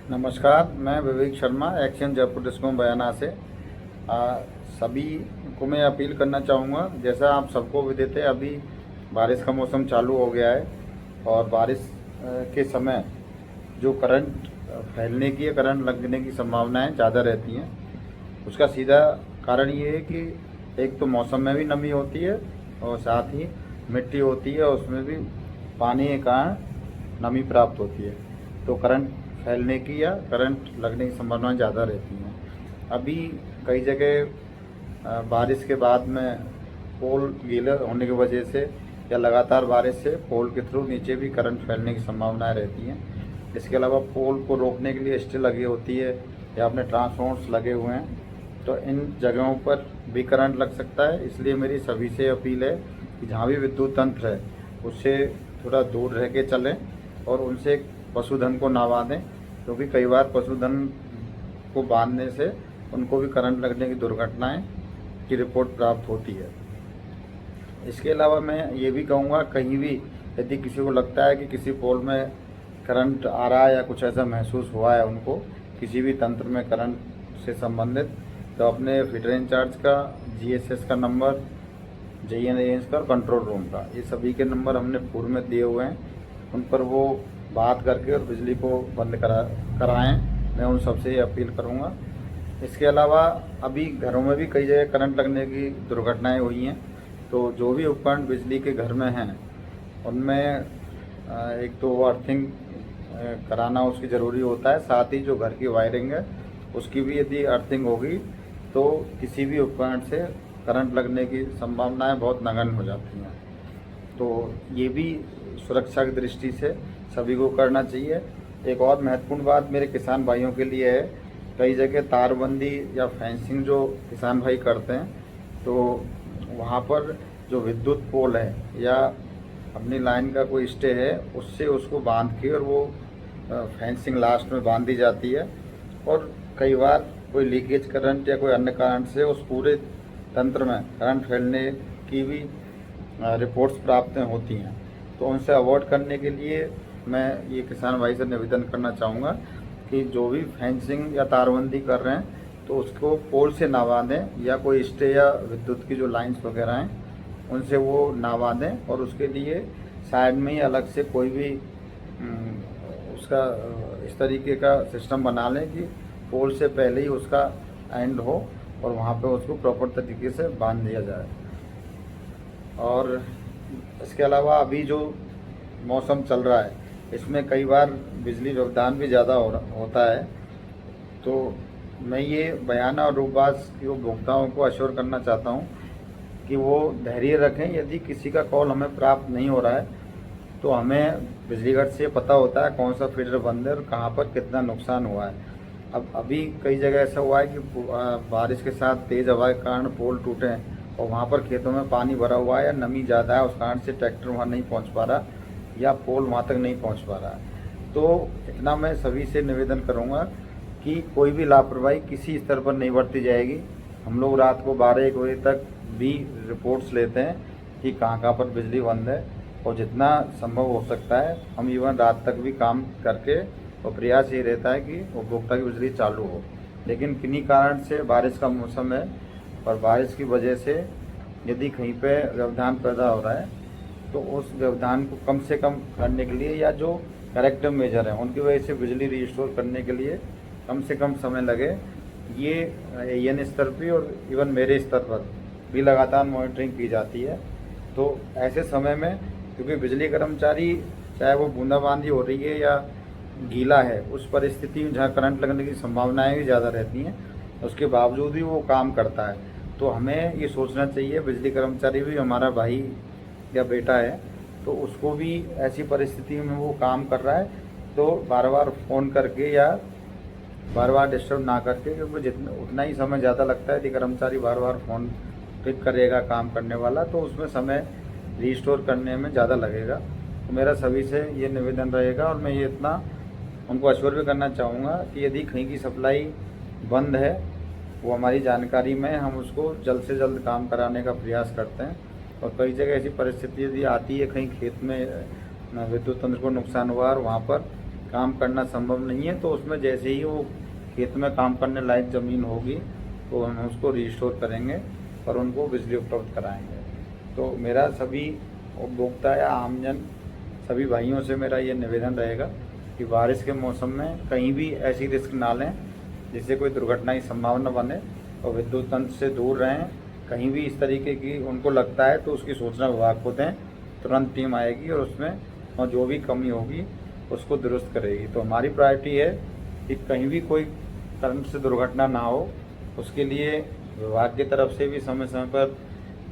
नमस्कार, मैं Vivek Sharma action Jaipur discom बयाना से सभी को मैं अपील करना चाहूँगा। जैसा आप सबको भी देते हैं, अभी बारिश का मौसम चालू हो गया है और बारिश के समय जो करंट फैलने की या करंट लगने की संभावनाएं ज़्यादा रहती हैं। उसका सीधा कारण ये है कि एक तो मौसम में भी नमी होती है और साथ ही मिट्टी होती है, उसमें भी पानी के कारण नमी प्राप्त होती है, तो करंट फैलने की या करंट लगने की संभावनाएं ज़्यादा रहती हैं। अभी कई जगह बारिश के बाद में पोल गीले होने की वजह से या लगातार बारिश से पोल के थ्रू नीचे भी करंट फैलने की संभावनाएं रहती हैं। इसके अलावा पोल को रोकने के लिए स्टे लगी होती है या अपने ट्रांसफॉर्मर्स लगे हुए हैं, तो इन जगहों पर भी करंट लग सकता है। इसलिए मेरी सभी से अपील है कि जहाँ भी विद्युत तंत्र है उससे थोड़ा दूर रह के चलें और उनसे पशुधन को ना बांधें, क्योंकि कई बार पशुधन को बांधने से उनको भी करंट लगने की दुर्घटनाएं की रिपोर्ट प्राप्त होती है। इसके अलावा मैं ये भी कहूँगा, कहीं भी यदि किसी को लगता है कि किसी पोल में करंट आ रहा है या कुछ ऐसा महसूस हुआ है उनको किसी भी तंत्र में करंट से संबंधित, तो अपने फीडर इंचार्ज का, जीएसएस का नंबर, जेईएनएएस का और कंट्रोल रूम का, ये सभी के नंबर हमने पूर्व में दिए हुए हैं। उन पर वो बात करके और बिजली को बंद कराएं। मैं उन सबसे ये अपील करूंगा। इसके अलावा अभी घरों में भी कई जगह करंट लगने की दुर्घटनाएं हुई हैं, तो जो भी उपकरण बिजली के घर में हैं उनमें एक तो अर्थिंग कराना उसकी ज़रूरी होता है, साथ ही जो घर की वायरिंग है उसकी भी यदि अर्थिंग होगी तो किसी भी उपकरण से करंट लगने की संभावनाएं बहुत नगण्य हो जाती हैं। तो ये भी सुरक्षा की दृष्टि से सभी को करना चाहिए। एक और महत्वपूर्ण बात मेरे किसान भाइयों के लिए है, कई जगह तारबंदी या फेंसिंग जो किसान भाई करते हैं, तो वहाँ पर जो विद्युत पोल है या अपनी लाइन का कोई स्टे है उससे उसको बांध के और वो फेंसिंग लास्ट में बांध दी जाती है, और कई बार कोई लीकेज करंट या कोई अन्य कारण से उस पूरे तंत्र में करंट फैलने की भी रिपोर्ट्स प्राप्त होती हैं। तो उनसे अवॉइड करने के लिए मैं ये किसान भाई से निवेदन करना चाहूँगा कि जो भी फेंसिंग या तारबंदी कर रहे हैं तो उसको पोल से ना बांधें, या कोई स्टे या विद्युत की जो लाइंस वगैरह हैं उनसे वो ना बांधें, और उसके लिए साइड में ही अलग से कोई भी उसका इस तरीके का सिस्टम बना लें कि पोल से पहले ही उसका एंड हो और वहाँ पे उसको प्रॉपर तरीके से बांध दिया जाए। और इसके अलावा अभी जो मौसम चल रहा है इसमें कई बार बिजली व्यवधान भी ज़्यादा होता है, तो मैं ये बयाना और रूपबाज के उपभोक्ताओं को अश्योर करना चाहता हूँ कि वो धैर्य रखें। यदि किसी का कॉल हमें प्राप्त नहीं हो रहा है तो हमें बिजली घर से पता होता है कौन सा फीडर बंद है और कहाँ पर कितना नुकसान हुआ है। अब अभी कई जगह ऐसा हुआ है कि बारिश के साथ तेज़ हवा के कारण पोल टूटे हैं और वहाँ पर खेतों में पानी भरा हुआ है या नमी ज़्यादा है, उस कारण से ट्रैक्टर वहाँ नहीं पहुँच पा रहा या पोल वहाँ तक नहीं पहुँच पा रहा है। तो इतना मैं सभी से निवेदन करूँगा कि कोई भी लापरवाही किसी स्तर पर नहीं बरती जाएगी। हम लोग रात को 12-1 बजे तक भी रिपोर्ट्स लेते हैं कि कहाँ पर बिजली बंद है, और जितना संभव हो सकता है हम इवन रात तक भी काम करके, और प्रयास ये रहता है कि उपभोक्ता की बिजली चालू हो। लेकिन किन्हीं कारण से बारिश का मौसम है और बारिश की वजह से यदि कहीं पे व्यवधान पैदा हो रहा है तो उस व्यवधान को कम से कम करने के लिए या जो करेक्टिव मेजर हैं उनकी वजह से बिजली रिस्टोर करने के लिए कम से कम समय लगे, ये एन स्तर पर और इवन मेरे स्तर पर भी लगातार मॉनिटरिंग की जाती है। तो ऐसे समय में क्योंकि बिजली कर्मचारी चाहे वो बूंदाबांदी हो रही है या गीला है, उस परिस्थिति में जहाँ करंट लगने की संभावनाएं भी ज़्यादा रहती हैं, उसके बावजूद भी वो काम करता है। तो हमें ये सोचना चाहिए बिजली कर्मचारी भी हमारा भाई या बेटा है, तो उसको भी ऐसी परिस्थिति में वो काम कर रहा है तो बार बार फ़ोन करके या बार बार डिस्टर्ब ना करके, क्योंकि जितना उतना ही समय ज़्यादा लगता है यदि कर्मचारी बार बार फ़ोन पिक करेगा काम करने वाला, तो उसमें समय रिस्टोर करने में ज़्यादा लगेगा। तो मेरा सभी से ये निवेदन रहेगा, और मैं ये इतना उनको अश्योर भी करना चाहूँगा कि यदि कहीं की सप्लाई बंद है वो हमारी जानकारी में, हम उसको जल्द से जल्द काम कराने का प्रयास करते हैं। और कई जगह ऐसी परिस्थिति यदि आती है, कहीं खेत में विद्युत तंत्र को नुकसान हुआ और वहाँ पर काम करना संभव नहीं है, तो उसमें जैसे ही वो खेत में काम करने लायक ज़मीन होगी तो हम उसको रिस्टोर करेंगे और उनको बिजली उपलब्ध कराएंगे। तो मेरा सभी उपभोक्ता या आमजन सभी भाइयों से मेरा ये निवेदन रहेगा कि बारिश के मौसम में कहीं भी ऐसी रिस्क ना लें जिससे कोई दुर्घटना की संभावना बने, और विद्युत तंत्र से दूर रहें। कहीं भी इस तरीके की उनको लगता है तो उसकी सूचना विभाग को दें, तुरंत टीम आएगी और उसमें और जो भी कमी होगी उसको दुरुस्त करेगी। तो हमारी प्रायोरिटी है कि कहीं भी कोई करंट से दुर्घटना ना हो, उसके लिए विभाग की तरफ से भी समय समय पर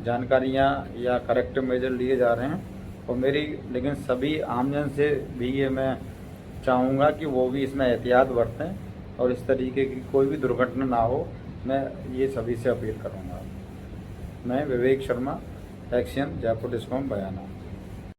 जानकारियाँ या करेक्टिव मेजर लिए जा रहे हैं। और लेकिन सभी आमजन से भी ये मैं चाहूँगा कि वो भी इसमें एहतियात बरतें और इस तरीके की कोई भी दुर्घटना ना हो, मैं ये सभी से अपील करूँगा। मैं विवेक शर्मा, एक्शन जयपुर डिस्कॉम बयाना।